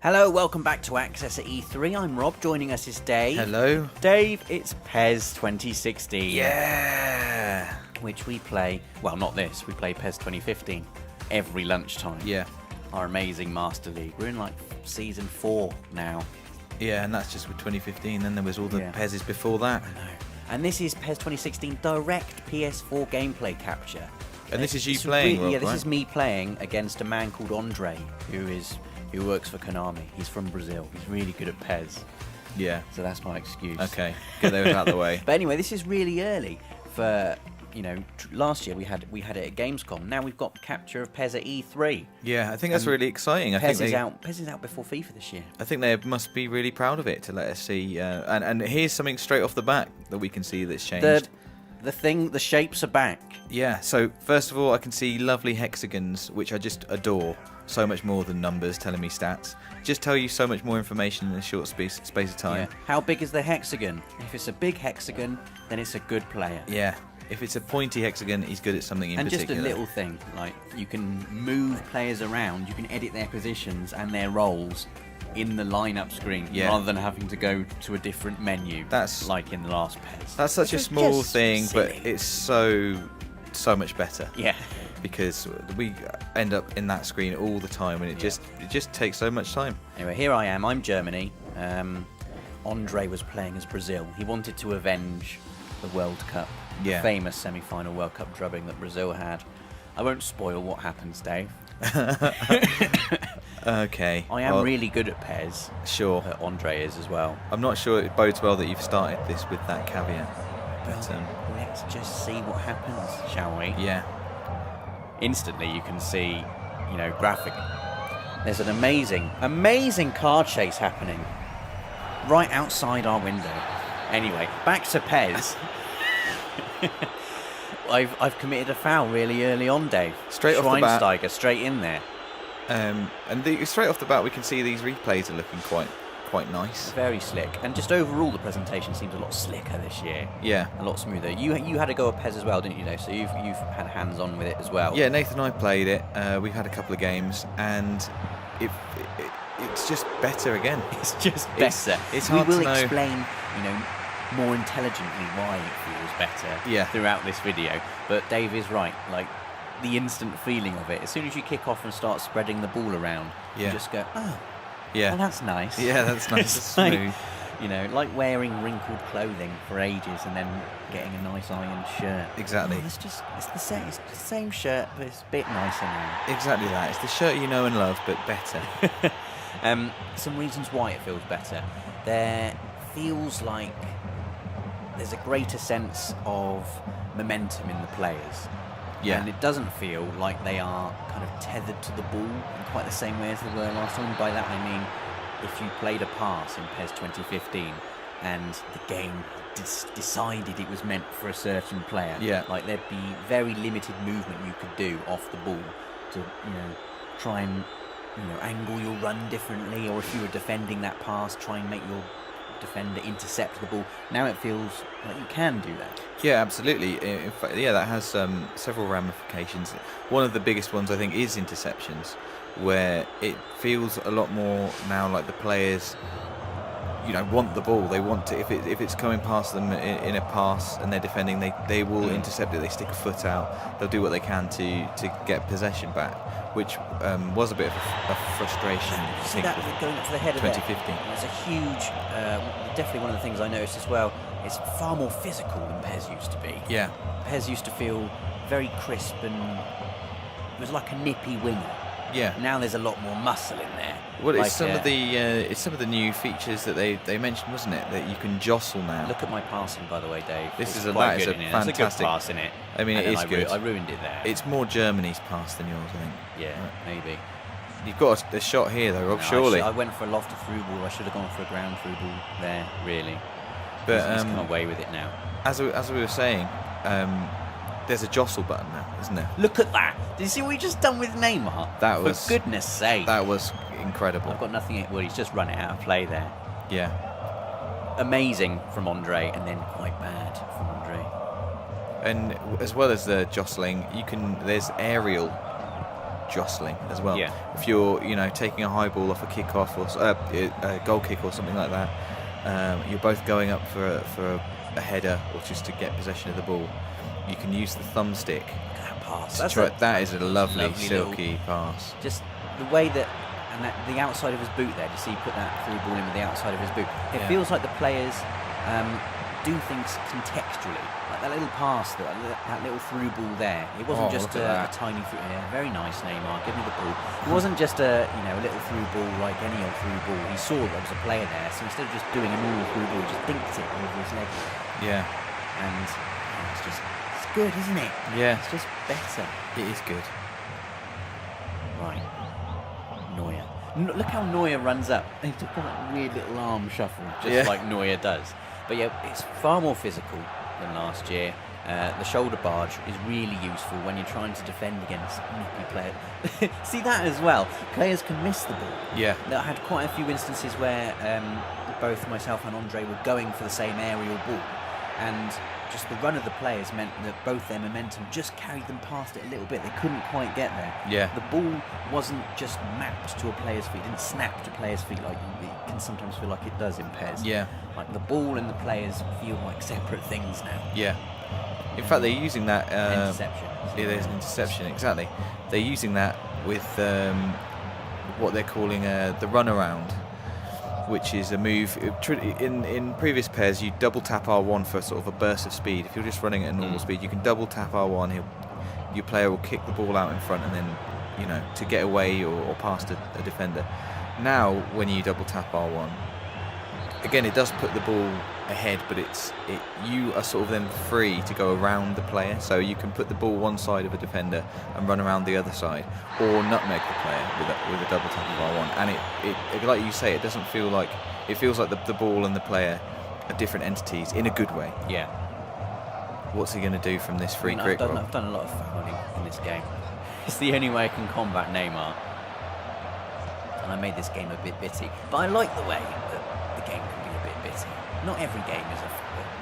Hello, welcome back to Access at E3. I'm Rob. Joining us is Dave. Hello. Dave, it's PES 2016. Yeah. Which we play, well, not this, we play PES 2015 every lunchtime. Yeah. Our amazing Master League. We're in like season 4 now. Yeah, and that's just with 2015. Then there was all the Yeah. PESs before that. I know. And this is PES 2016 direct PS4 gameplay capture. And this is you playing, Rob, Yeah, this right? is me playing against a man called Andre, who works for Konami. He's from Brazil. He's really good at PES. Yeah. So that's my excuse. Okay. Get those out of the way. But anyway, this is really early for, you know, last year we had it at Gamescom. Now we've got capture of PES at E3. Yeah, I think that's really exciting. PES is out before FIFA this year. I think they must be really proud of it to let us see. And here's something straight off the bat that we can see that's changed. The shapes are back. Yeah, so first of all, I can see lovely hexagons, which I just adore. So much more than numbers telling me stats. Just tell you so much more information in a short space of time. Yeah. How big is the hexagon? If it's a big hexagon, then it's a good player. Yeah. If it's a pointy hexagon, he's good at something in particular. And just a little thing, like you can move players around, you can edit their positions and their roles in the lineup screen, rather than having to go to a different menu. That's like in the last PES. That's such a small thing, silly. but it's so much better. Yeah. Because we end up in that screen all the time, and it just takes so much time. Anyway, here I am. I'm Germany. Andre was playing as Brazil. He wanted to avenge the World Cup, the famous semi-final World Cup drubbing that Brazil had. I won't spoil what happens, Dave. Okay. I am really good at PES. Sure. Andre is as well. I'm not sure it bodes well that you've started this with that caveat. But, let's just see what happens, shall we? Yeah. Instantly you can see, you know, graphic. There's an amazing car chase happening right outside our window. Anyway, back to PES. I've committed a foul really early on, Dave. Straight off the bat. Schweinsteiger, straight in there. Straight off the bat, we can see these replays are looking quite nice. Very slick, and just overall the presentation seems a lot slicker this year. Yeah, a lot smoother. You had a go at PES as well, didn't you, Dave? So you've had hands on with it as well. Yeah, Nathan and I played it. We've had a couple of games, and it's just better again. It's just better. It's hard to know. We will explain, you know, more intelligently why it feels better throughout this video. But Dave is right. Like, the instant feeling of it, as soon as you kick off and start spreading the ball around, you just go, oh, well, that's nice. Yeah, that's nice. It's like, smooth. You know, like wearing wrinkled clothing for ages and then getting a nice ironed shirt. Exactly. Oh, it's the same shirt, but it's a bit nicer now. Exactly that. It's the shirt you know and love, but better. Some reasons why it feels better. There feels like there's a greater sense of momentum in the players. Yeah. And it doesn't feel like they are kind of tethered to the ball in quite the same way as they were last time. By that I mean, if you played a pass in PES 2015 and the game decided it was meant for a certain player, like there'd be very limited movement you could do off the ball to, you know, try and, you know, angle your run differently, or if you were defending that pass, try and make your defender intercept the ball. Now it feels like you can do that. Yeah, absolutely. In fact, that has several ramifications. One of the biggest ones, I think, is interceptions, where it feels a lot more now like the players, you know, want the ball. They want to, if it's coming past them in a pass and they're defending, they will intercept it. They stick a foot out. They'll do what they can to get possession back, which was a bit of a frustration. You see that going up to the head of 2015. It's a huge, definitely one of the things I noticed as well. It's far more physical than PES used to be. Yeah. PES used to feel very crisp and it was like a nippy winger. Yeah. Now there's a lot more muscle in there. Well, it's some of the new features that they mentioned, wasn't it? That you can jostle now. Look at my passing, by the way, Dave. This is fantastic. It's a good pass in it. I mean, it is good. I ruined it there. It's more Germany's pass than yours, I think. Yeah, maybe. You've got a shot here, though, Rob. Surely. I went for a lofted through ball. I should have gone for a ground through ball there, really. But he's come away with it now. As we were saying, there's a jostle button now, isn't there? Look at that! Did you see what we just done with Neymar? For goodness sake! That was incredible. I've got nothing. Well, he's just run it out of play there. Yeah. Amazing from Andre, and then quite bad from Andre. And as well as the jostling, there's aerial jostling as well. Yeah. If you're, you know, taking a high ball off a kick-off or a goal kick or something like that, you're both going up for a header or just to get possession of the ball. You can use the thumbstick. Pass. That is a lovely silky pass. Just the way that, and that, the outside of his boot there, you see he put that through ball in with the outside of his boot. It feels like the players do things contextually. Like that little pass, that little through ball there. It wasn't just a tiny through. Yeah, very nice, Neymar. Give me the ball. It wasn't just a little through ball like any old through ball. He saw there was a player there, so instead of just doing a normal through ball, he just dinked it over his leg. Yeah. And it's good, isn't it? Yeah. It's just better. It is good. Right. Neuer. Look how Neuer runs up. He took that weird little arm shuffle, just like Neuer does. But yeah, it's far more physical than last year. The shoulder barge is really useful when you're trying to defend against nippy players. See that as well. Players can miss the ball. Yeah. I had quite a few instances where both myself and Andre were going for the same aerial ball, and just the run of the players meant that both their momentum just carried them past it a little bit. They couldn't quite get there. Yeah. The ball wasn't just mapped to a player's feet. It didn't snap to players' feet like it can sometimes feel like it does in PES. Yeah. Like the ball and the players feel like separate things now. Yeah. In fact, they're using that. Interception. Yeah, there's an interception, exactly. They're using that with what they're calling the runaround, which is a move. In previous PES, you double tap R1 for sort of a burst of speed. If you're just running at normal speed, you can double tap R1. Your player will kick the ball out in front, and then, you know, to get away or past a defender. Now, when you double tap R1, again, it does put the ball ahead, but you are sort of then free to go around the player. So you can put the ball one side of a defender and run around the other side, or nutmeg the player with a double tap of R1. And it like you say, it doesn't feel like, it feels like the ball and the player are different entities in a good way. Yeah. What's he going to do from this free kick? I've done a lot of fouling in this game. It's the only way I can combat Neymar. And I made this game a bit bitty. But I like the way that the game can be a bit bitty. Not every game is a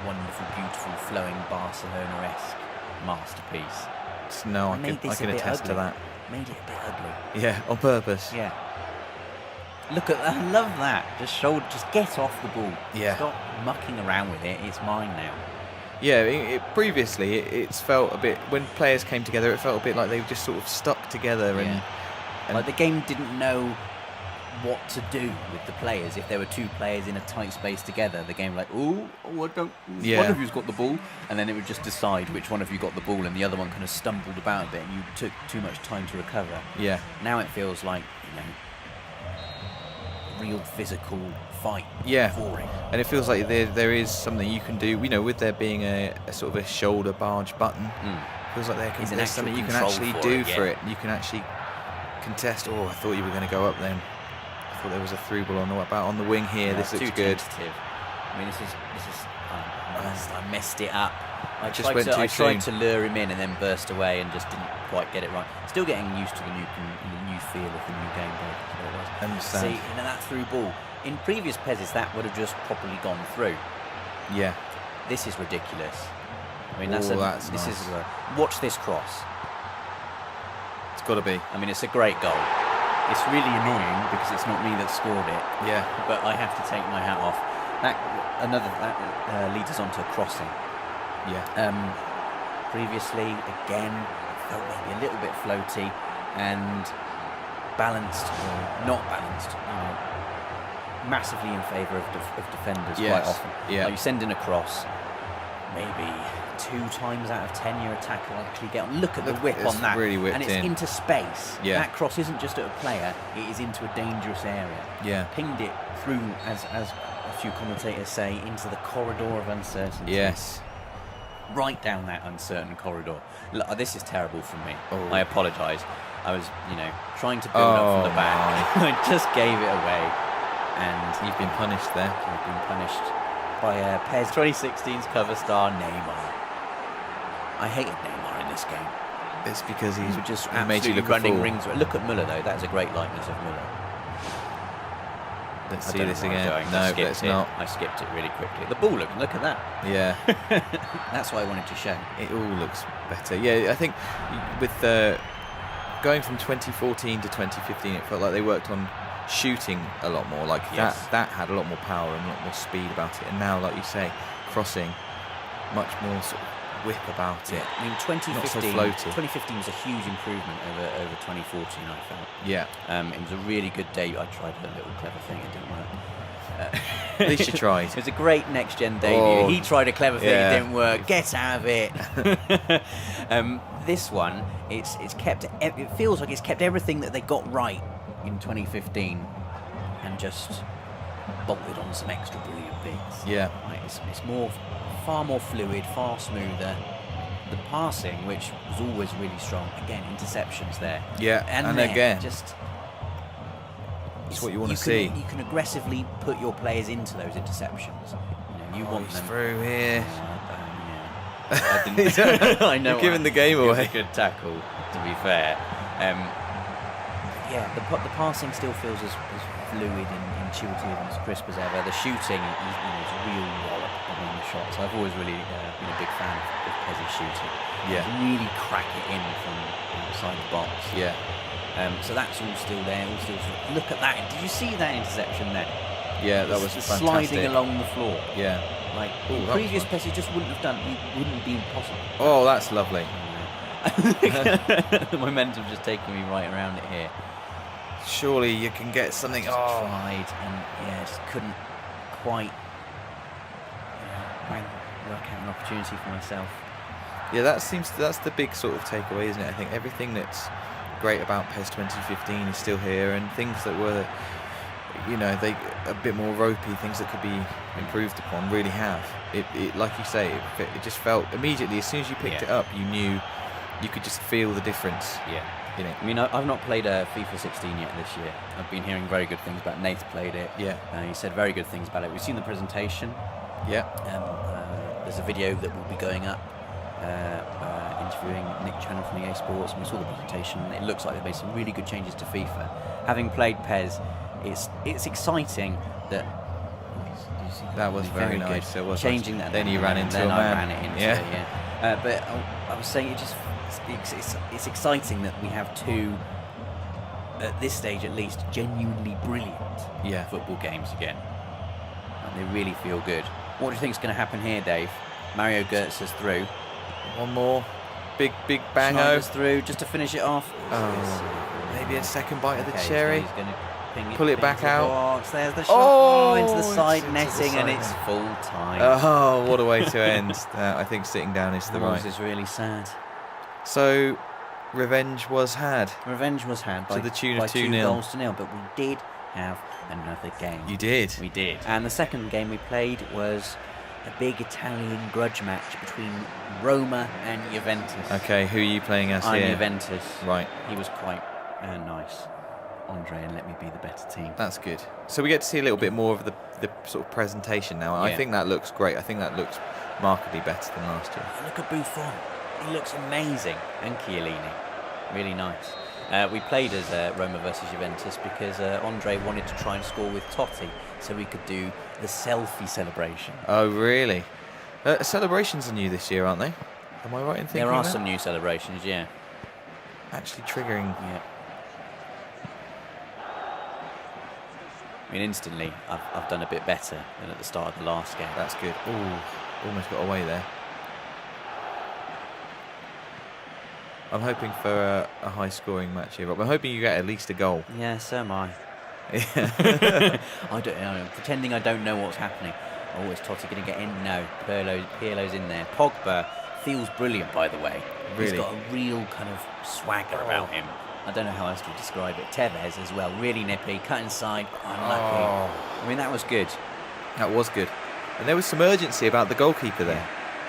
wonderful, beautiful, flowing Barcelona-esque masterpiece. No, I can attest to that. Made it a bit ugly. Yeah, on purpose. Yeah. Look at that. I love that. Just get off the ball. Yeah. Stop mucking around with it. It's mine now. Yeah, previously it's felt a bit, when players came together, it felt a bit like they were just sort of stuck together. And like the game didn't know what to do with the players. If there were two players in a tight space together, the game was like, one of you's got the ball, and then it would just decide which one of you got the ball, and the other one kind of stumbled about a bit, and you took too much time to recover. Yeah. Now it feels like, real physical fight. Yeah. For it. And it feels like there is something you can do, with there being a sort of a shoulder barge button. It feels like there's something you can actually do for it. You can actually contest. Oh, I thought you were going to go up then. I thought there was a through ball on the wing here. This looks good. Tentative. I mean, this is. I messed it up. I tried to lure him in and then burst away and just didn't quite get it right. Still getting used to the new feel of the new gameplay. Understand. See, that through ball. In previous PESs, that would have just properly gone through. Yeah. This is ridiculous. I mean, nice. Watch this cross. It's got to be. I mean, it's a great goal. It's really annoying because it's not me that scored it. Yeah. But I have to take my hat off. That leads us on to crossing. Yeah. Previously, again, felt maybe a little bit floaty and balanced or not balanced. Massively in favour of defenders quite often. Yeah. Like you send in a cross, maybe 2 times out of 10 your attacker will actually get on. Look at the whip on that. Really whipped and it's into space. Yeah. That cross isn't just at a player, it is into a dangerous area. Yeah. Pinged it through, as a few commentators say, into the corridor of uncertainty. Yes. Right down that uncertain corridor. Look, this is terrible from me. Oh. I apologise. I was, trying to build up from the back. I just gave it away. And you've been punished there. I've been punished by PES 2016's cover star Neymar. I hated Neymar in this game. It's because he just made you look running a fool. rings. Look at Müller though. That's a great likeness of Müller. Let's see this again. No, let's not. I skipped it really quickly. The ball, look at that. Yeah. That's what I wanted to show. It all looks better. Yeah, I think with the going from 2014 to 2015, it felt like they worked on shooting a lot more. Like that had a lot more power and a lot more speed about it. And now, like you say, crossing, much more sort of whip about it. I mean, 2015, not so floaty. 2015 was a huge improvement over 2014, I felt. Yeah. It was a really good debut. I tried a little clever thing, it didn't work. At least you tried. It was a great next-gen debut. Oh, He tried a clever thing, yeah. it didn't work. Get out of it. This one, it's kept. It feels like it's kept everything that they got right in 2015, and just bolted on some extra brilliant bits. Yeah. Like it's far more fluid, far smoother. The passing, which was always really strong. Again, interceptions there. Yeah, and there, again, just. it's what you want to see. You can aggressively put your players into those interceptions. You want he's them through here. I didn't. I know. You're giving the game it was away. a good tackle, to be fair. Yeah, the passing still feels as fluid and intuitive and as crisp as ever. The shooting is a real wallop on the shots. I've always really been a big fan of PES's shooting. Yeah. Really crack it in from outside the box. Yeah. So that's all still there. Look at that. Did you see that interception there? Yeah, that was the fantastic. sliding along the floor. Yeah. Like Ooh, previous PES, it just wouldn't have done. It wouldn't be possible. Oh, that's lovely. The momentum just taking me right around it here. Surely you can get something. Just tried and just couldn't quite work out an opportunity for myself. Yeah, that's the big sort of takeaway, isn't it? I think everything that's great about PES 2015 is still here, and things that were, they a bit more ropey, things that could be improved upon, really have. It like you say, it just felt immediately as soon as you picked it up, you knew, you could just feel the difference. Yeah. In it. I mean, I've not played FIFA 16 yet this year. I've been hearing very good things about. Nate played it. Yeah. He said very good things about it. We've seen the presentation. Yeah. There's a video that will be going up interviewing Nick Channon from EA Sports, and we saw the presentation. It looks like they've made some really good changes to FIFA. Having played PES, it's exciting that. That was very nice. Good. It was Changing that. Then you ran into a man. I ran it into it, yeah. But I was saying it's exciting that we have two, at this stage at least, genuinely brilliant football games again. And they really feel good. What do you think is going to happen here, Dave? Mario Götze is through. One more. Big bango. Schneider's through just to finish it off. Maybe a second bite of the cherry. He's going to pull it back out. Box. There's the shot into the side into netting, the and side. it's full time. Oh, what a way to end. I think sitting down is the right. This is really sad. So, revenge was had. Revenge was had by the tune by of 2 2-0. goals to nil, but we did have another game. You did. We did. And the second game we played was a big Italian grudge match between Roma and Juventus. Okay, who are you playing as I'm here? Juventus. Right. He was quite nice. Andre, and let me be the better team. That's good. So we get to see a little bit more of the sort of presentation now. I think that looks great. I think that looks markedly better than last year. Look at Buffon. He looks amazing. And Chiellini. Really nice. We played as Roma versus Juventus because Andre wanted to try and score with Totti so we could do the selfie celebration. Oh, really? Celebrations are new this year, aren't they? Am I right in thinking there are that? some new celebrations, yeah. Actually triggering... Yeah. I mean, instantly, I've done a bit better than at the start of the last game. That's good. Ooh, almost got away there. I'm hoping for a high-scoring match here, Rob. I'm hoping you get at least a goal. Yeah, so am I. Yeah. I don't know. Pretending I don't know what's happening. Oh, is Totti going to get in? No. Pirlo's in there. Pogba feels brilliant, by the way. Really? He's got a real kind of swagger about him. I don't know how else to describe it. Tevez as well, really nippy, cut inside, unlucky. I mean, that was good. That was good. And there was some urgency about the goalkeeper there.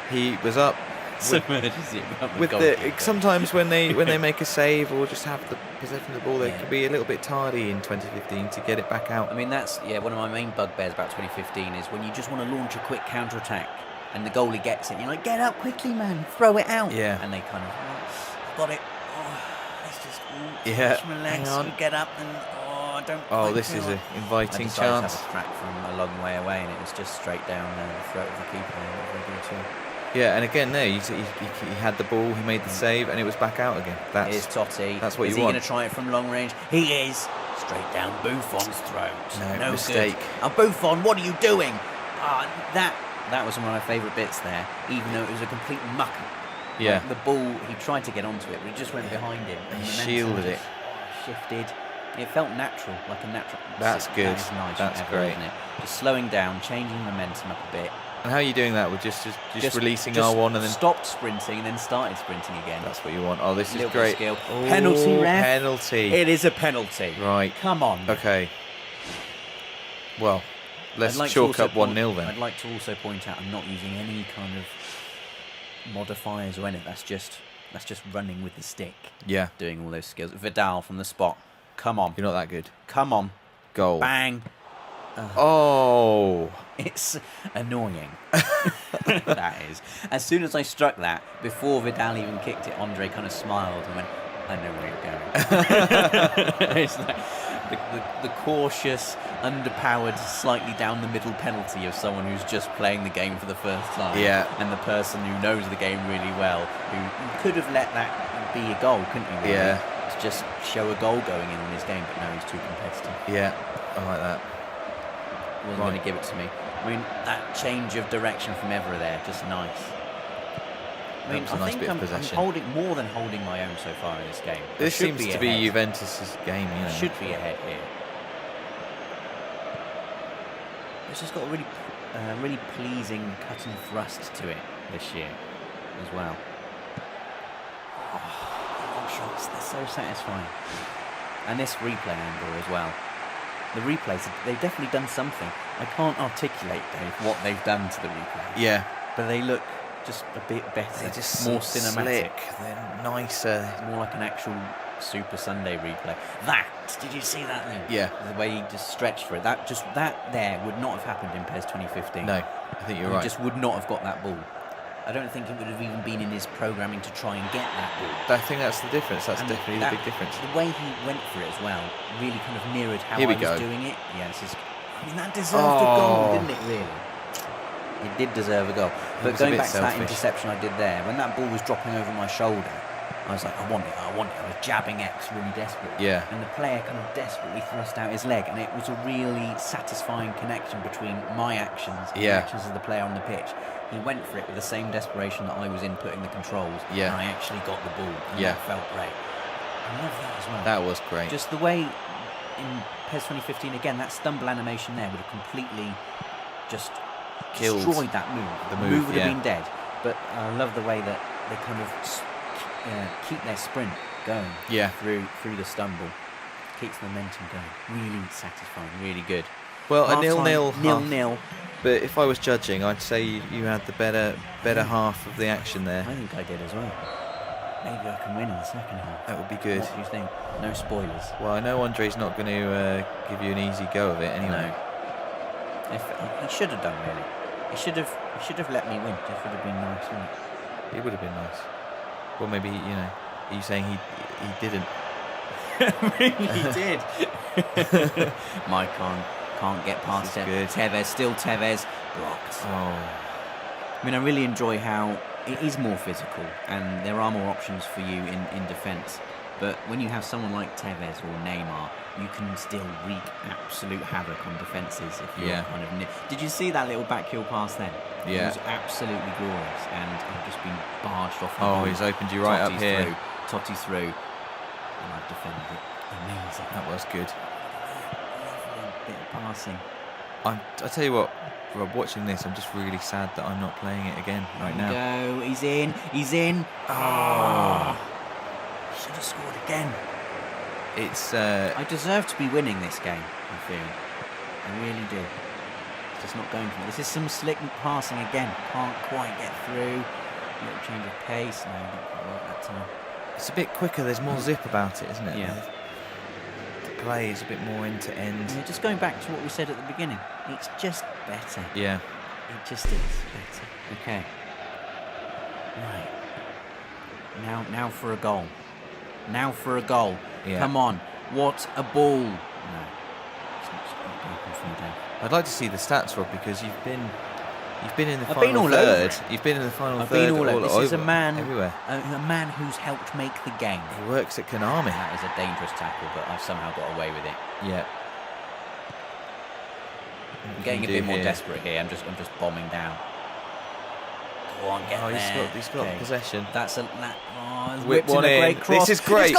He was up. Some urgency about With sometimes when they make a save or just have the possession of the ball, they could be a little bit tardy in 2015 to get it back out. I mean, that's one of my main bugbears about 2015 is when you just want to launch a quick counter-attack and the goalie gets it. You're like, get up quickly, man, throw it out. Yeah. And they kind of, got it. Yeah, my legs, hang on. Get up and I don't. Oh, this is an inviting I chance. to have a crack from a long way away, and it was just straight down the throat of the keeper. Very good too. Yeah, and again there, he had the ball, he made the save, and it was back out again. Here's Totti. That's what is you he want. going to try it from long range? He is. Straight down Buffon's throat. No mistake. Good. Buffon, what are you doing? That was one of my favourite bits there, even though it was a complete muck. Yeah. Like the ball, he tried to get onto it, but he just went behind him. And he the shielded it. Shifted. It felt natural, like a natural. That's good. That is nice. That's great. Isn't it? Just slowing down, changing momentum up a bit. And how are you doing that? With just releasing just R1 and then stopped sprinting and then started sprinting again. That's what you want. Oh, this is Little great. Skill. Oh, Penalty, ref. Penalty. It is a penalty. Right. Come on. Okay. Well, let's chalk up 1-0 then. I'd like to also point out I'm not using any kind of modifiers or anything. That's just running with the stick. Yeah. Doing all those skills. Vidal from the spot. Come on. You're not that good. Come on. Goal. Bang. Oh. It's annoying. That is. As soon as I struck that, before Vidal even kicked it, Andre kind of smiled and went, I know where you're going. It's like the cautious, underpowered, slightly down the middle penalty of someone who's just playing the game for the first time. Yeah. And the person who knows the game really well, who could have let that be a goal, couldn't he? Really? Yeah. To just show a goal going in this game, but no, he's too competitive. Yeah. I like that. Wasn't going to give it to me. I mean, that change of direction from Evra there, just nice. I mean, I think I'm holding more than holding my own so far in this game. This seems to be Juventus' game, you know. Should be ahead here. It's just got a really pleasing cut and thrust to it this year as well. Oh, long shots, they're so satisfying. And this replay angle as well. The replays, they've definitely done something. I can't articulate, Dave, what they've done to the replays. Yeah. But they look just a bit better. They're just more cinematic. Slick. They're nicer. It's more like an actual Super Sunday replay. Did you see that then? Yeah. The way he just stretched for it. That there would not have happened in PES 2015. No, I think you're right. He just would not have got that ball. I don't think it would have even been in his programming to try and get that ball. I think that's the difference. That's definitely the big difference. The way he went for it as well really kind of mirrored how I was doing it. Yeah, I mean, that deserved a goal, didn't it, really? It did deserve a goal. But going back to that interception I did there, when that ball was dropping over my shoulder, I was like, I want it. I was jabbing X really desperately. Yeah. And the player kind of desperately thrust out his leg, and it was a really satisfying connection between my actions and the actions of the player on the pitch. He went for it with the same desperation that I was inputting the controls, and I actually got the ball. And that felt great. I love that as well. That was great. Just the way in PES 2015, again, that stumble animation there would have completely just destroyed that move. The move would have been dead. But I love the way that they kind of keep their sprint going through the stumble. Keeps the momentum going. Really satisfying, really good. Well, a 0-0. 0-0. But if I was judging, I'd say you had the better half of the action there. I think I did as well. Maybe I can win in the second half. That would be good. What do you think? No spoilers. Well, I know Andre's not going to give you an easy go of it anyway. No. He should have done, really. He should have let me win. It would have been nice, wouldn't it? It would have been nice. Well, maybe, are you saying he didn't? He did. Mike can't get past it. Tevez, still Tevez, blocked. Oh. I mean, I really enjoy how it is more physical and there are more options for you in defence. But when you have someone like Tevez or Neymar, you can still wreak absolute havoc on defences if you're kind of... Did you see that little back heel pass then? Yeah. It was absolutely glorious, and I've just been barged off. Oh, he's opened you right up here. Totti through, and I've defended it. Amazing. That was good. Lovely bit of passing. I tell you what, Rob, watching this, I'm just really sad that I'm not playing it again right now. Go, he's in. Oh. Should have scored again. It's. I deserve to be winning this game, I feel. I really do. It's just not going for me. This is some slick passing again. Can't quite get through. A little change of pace. No, not quite work that time. It's a bit quicker. There's more zip about it, isn't it? Yeah. The play is a bit more end to end. Yeah, just going back to what we said at the beginning. It's just better. Yeah. It just is better. Okay. Right. Now for a goal. Now for a goal. Yeah. Come on. What a ball. No. It's not going for me, Dave. I'd like to see the stats, Rob, because you've been You've been in the I've been final all over third. it. You've been in the final I've third. been all over. This is a man, everywhere. a man who's helped make the game. He works at Konami. That is a dangerous tackle, but I've somehow got away with it. Yeah. I'm getting a bit more desperate here. I'm just bombing down. Go on, get there. He's got possession. That's a Whip one in. Great cross. This is great.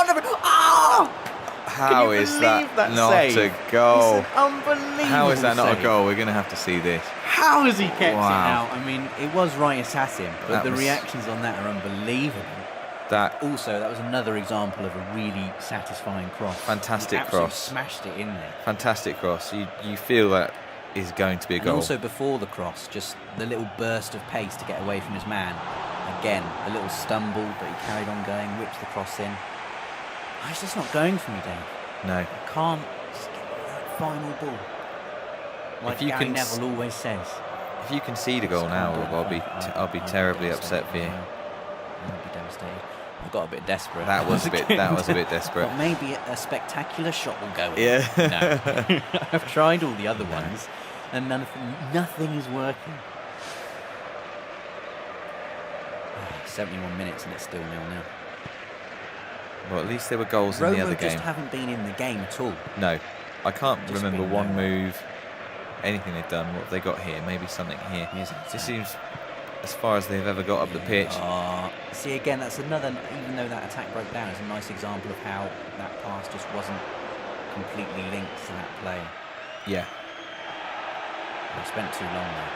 How is that not a goal? It's an unbelievable How is that not save. a goal? We're going to have to see this. How has he kept it Wow. out? I mean, it was right at him, but That the was- reactions on that are unbelievable. That Also, that was another example of a really satisfying cross. Fantastic He absolutely cross. smashed it in there. fantastic cross. You feel that is going to be a And goal. also before the cross, just the little burst of pace to get away from his man. Again, a little stumble, but he carried on going, whips the cross in. Oh, it's just not going for me, Dave. No. I can't just get that final ball. Like you Gary can Neville always says. If you concede a goal now, I'll be terribly upset for you. I'll be devastated. I got a bit desperate. That was a bit desperate. But maybe a spectacular shot will go in. Yeah. No. I've tried all the other ones, and nothing is working. 71 minutes and it's still 0-0. Well, at least there were goals in Roma the other just game. haven't been in the game at all. No, I can't Just remember been one nowhere. move, anything they've done. What have they got here? Maybe something here. Here's an This attack. seems as far as they've ever got up the pitch. See, again, that's another, even though that attack broke down, it's a nice example of how that pass just wasn't completely linked to that play. Yeah. I spent too long there,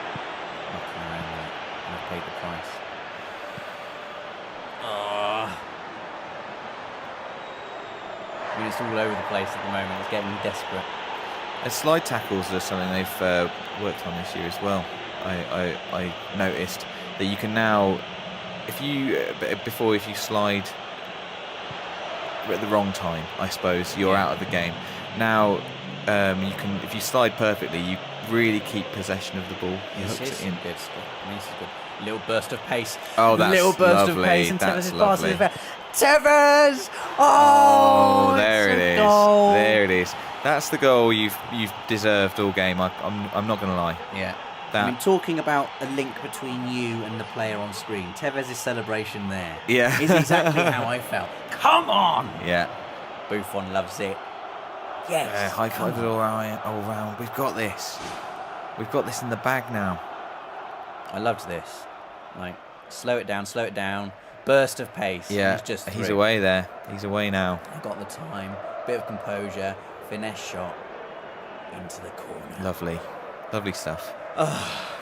knocking around with it, and I've paid the price. I mean, it's all over the place at the moment. It's getting desperate. And slide tackles are something they've worked on this year as well. I noticed that you can now, if you slide at the wrong time, I suppose you're out of the game. Now you can, if you slide perfectly, you really keep possession of the ball. You This hooked is it in. good stuff. This is good. Little burst of pace. Oh, that's little burst lovely. of pace, and That's Tevez' lovely. pass is Tevez! Oh, there it's it a is. goal. There it is. That's the goal you've deserved all game. I'm not going to lie. Yeah. That- I mean, talking about a link between you and the player on screen, Tevez' celebration there Yeah. is exactly how I felt. Come on! Yeah. Buffon loves it. Yes. High come five it on. all round. We've got this. We've got this in the bag now. I loved this. Like, slow it down. Burst of pace. Yeah. He's away there. He's away now. I got the time. Bit of composure. Finesse shot into the corner. Lovely. Lovely stuff.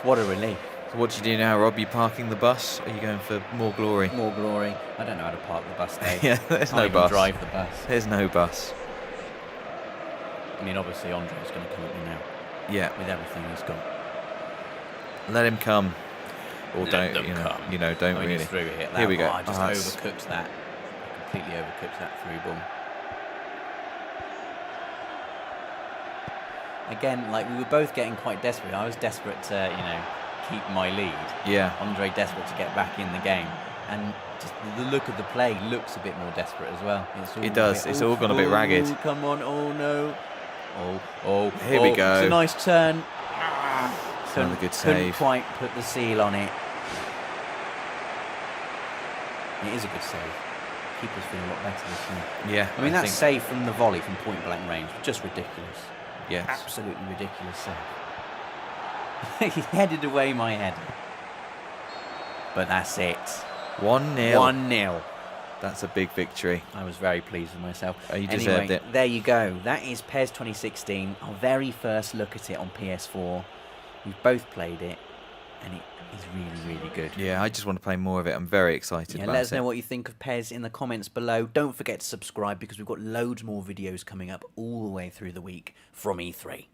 What a relief. So what do you do now, Rob? You parking the bus? Or are you going for more glory? More glory. I don't know how to park the bus, Dave. Yeah, there's Can't no even bus. drive the bus. There's no bus. I mean, obviously, Andre's going to come at me now Yeah. with everything he's got. Let him come. Or Let don't, them come. don't Oh, really. he's through it. That Here we go. I just Oh, that's- overcooked that. Completely overcooked that through ball. Again, like, we were both getting quite desperate. I was desperate to, keep my lead. Yeah. Andre desperate to get back in the game. And just the look of the play looks a bit more desperate as well. It does. It's all gone a bit ragged. Come on. Oh, no. Oh. Here we go. It's a nice turn. Another good Couldn't save. quite put the seal on it. It is a good save. Keeper's feeling a lot better this time. Yeah. I mean, that think- save from the volley from point blank range, just ridiculous. Yes. Absolutely ridiculous save. He headed away my head. But that's it. 1-0. 1-0. That's a big victory. I was very pleased with myself. You deserved it. There you go. That is PES 2016. Our very first look at it on PS4. We've both played it, and it is really, really good. Yeah, I just want to play more of it. I'm very excited about it. Let us know what you think of PES in the comments below. Don't forget to subscribe because we've got loads more videos coming up all the way through the week from E3.